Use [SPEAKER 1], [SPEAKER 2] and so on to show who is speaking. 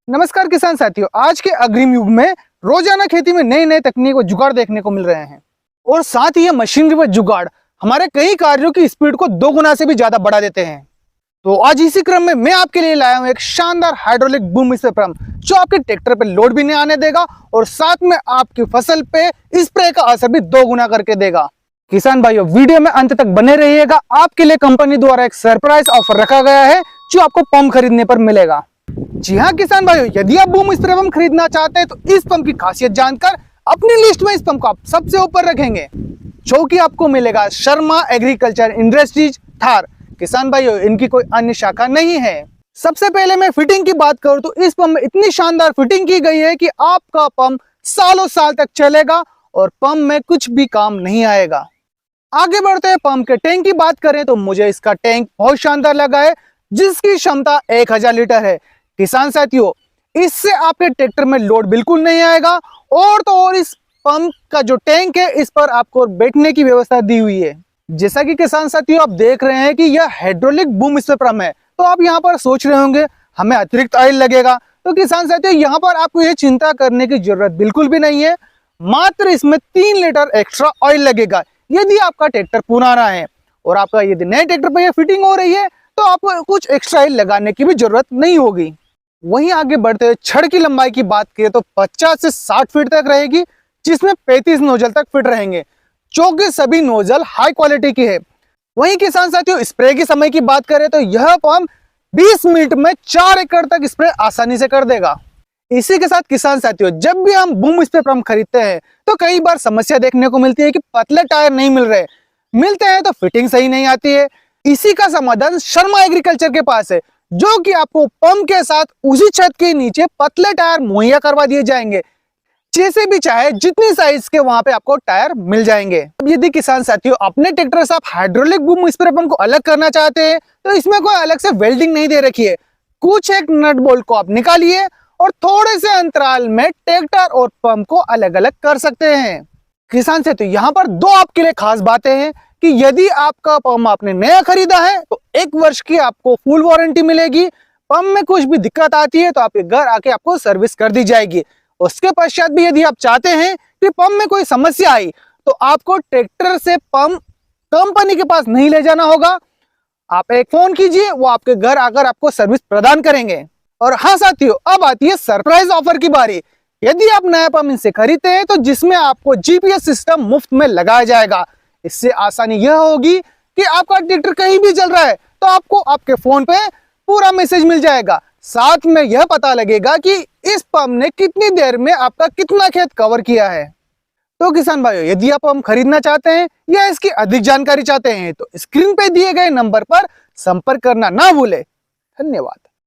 [SPEAKER 1] नमस्कार किसान साथियों, आज के अग्रिम युग में रोजाना खेती में नए नए तकनीक और जुगाड़ देखने को मिल रहे हैं और साथ ही ये मशीनरी व जुगाड़ हमारे कई कार्यों की स्पीड को 2 गुना से भी ज्यादा बढ़ा देते हैं। तो आज इसी क्रम में मैं आपके लिए लाया हूं एक शानदार हाइड्रोलिक बूम स्प्रे पंप जो आपके ट्रैक्टर पे लोड भी नहीं आने देगा और साथ में आपकी फसल पे स्प्रे का असर भी 2 गुना करके देगा। किसान भाइयों, वीडियो में अंत तक बने रहिएगा। आपके लिए कंपनी द्वारा एक सरप्राइज ऑफर रखा गया है जो आपको पंप खरीदने पर मिलेगा। जी हाँ किसान भाइयों, यदि आप बूम स्प्रे पंप खरीदना चाहते हैं तो इस पंप की खासियत जानकर अपनी लिस्ट में इस पंप को आप सबसे ऊपर रखेंगे, जो कि आपको मिलेगा शर्मा एग्रीकल्चर इंडस्ट्रीज थार। किसान भाइयों, इनकी कोई अन्य शाखा नहीं है। सबसे पहले मैं फिटिंग की बात करूं तो इस पंप में इतनी शानदार फिटिंग की गई है कि आपका पंप सालों साल तक चलेगा और पंप में कुछ भी काम नहीं आएगा। आगे बढ़ते हैं पंप के टैंक की बात करें तो मुझे इसका टैंक बहुत शानदार लगा है, जिसकी क्षमता 1000 लीटर है। किसान साथियों, इससे आपके ट्रैक्टर में लोड बिल्कुल नहीं आएगा और तो और इस पंप का जो टैंक है इस पर आपको बैठने की व्यवस्था दी हुई है। जैसा कि किसान साथियों आप देख रहे हैं कि यह हाइड्रोलिक बूम स्प्रे पंप है, तो आप यहाँ पर सोच रहे होंगे हमें अतिरिक्त ऑयल लगेगा। तो किसान साथियों, यहाँ पर आपको ये चिंता करने की जरूरत बिल्कुल भी नहीं है। मात्र इसमें 3 लीटर एक्स्ट्रा ऑयल लगेगा यदि आपका ट्रैक्टर पुराना है और आपका यदि नए ट्रैक्टर पर यह फिटिंग हो रही है तो आपको कुछ एक्स्ट्रा ऑयल लगाने की भी जरूरत नहीं होगी। वहीं आगे बढ़ते हुए छड़ की लंबाई की बात करें तो 50 से 60 फीट तक रहेगी, जिसमें 35 नोजल तक फिट रहेंगे, जो कि सभी नोजल हाई क्वालिटी की है। वहीं किसान साथियों, स्प्रे के समय की बात करें तो यह पंप 20 मिनट में 4 एकड़ तक स्प्रे आसानी से कर देगा। इसी के साथ किसान साथियों, जब भी हम बूम स्प्रे पंप खरीदते हैं तो कई बार समस्या देखने को मिलती है कि पतले टायर नहीं मिल रहे, मिलते हैं तो फिटिंग सही नहीं आती है। इसी का समाधान शर्मा एग्रीकल्चर के पास है, जो कि आपको पंप के साथ उसी छत के नीचे पतले टायर मुहैया करवा दिए जाएंगे। जैसे भी चाहे जितनी साइज के वहां पे आपको टायर मिल जाएंगे। अब यदि किसान साथियों अपने ट्रैक्टर से आप हाइड्रोलिक बूम स्प्रे पंप को अलग करना चाहते हैं तो इसमें कोई अलग से वेल्डिंग नहीं दे रखी है। कुछ एक नट बोल्ट को आप निकालिए और थोड़े से अंतराल में ट्रैक्टर और पंप को अलग अलग कर सकते हैं। किसान साथियों, यहाँ पर 2 आपके लिए खास बातें हैं कि यदि आपका पंप आपने नया खरीदा है तो 1 वर्ष की आपको फुल वारंटी मिलेगी। पंप में कुछ भी दिक्कत आती है तो आपके घर आके आपको सर्विस कर दी जाएगी। उसके पश्चात भी यदि आप चाहते हैं कि पंप में कोई समस्या आई तो आपको ट्रैक्टर से पंप कंपनी के पास नहीं ले जाना होगा। आप एक फोन कीजिए, वो आपके घर आकर आपको सर्विस प्रदान करेंगे। और हाँ साथियों, अब आती है सरप्राइज ऑफर की बारी। यदि आप नया पंप इनसे खरीदते हैं तो जिसमें आपको जीपीएस सिस्टम मुफ्त में लगाया जाएगा। इससे आसानी यह होगी कि आपका ट्रैक्टर कहीं भी चल रहा है तो आपको आपके फोन पे पूरा मैसेज मिल जाएगा। साथ में यह पता लगेगा कि इस पंप ने कितनी देर में आपका कितना खेत कवर किया है। तो किसान भाइयों, यदि आप पंप खरीदना चाहते हैं या इसकी अधिक जानकारी चाहते हैं तो स्क्रीन पे दिए गए नंबर पर संपर्क करना ना भूलें। धन्यवाद।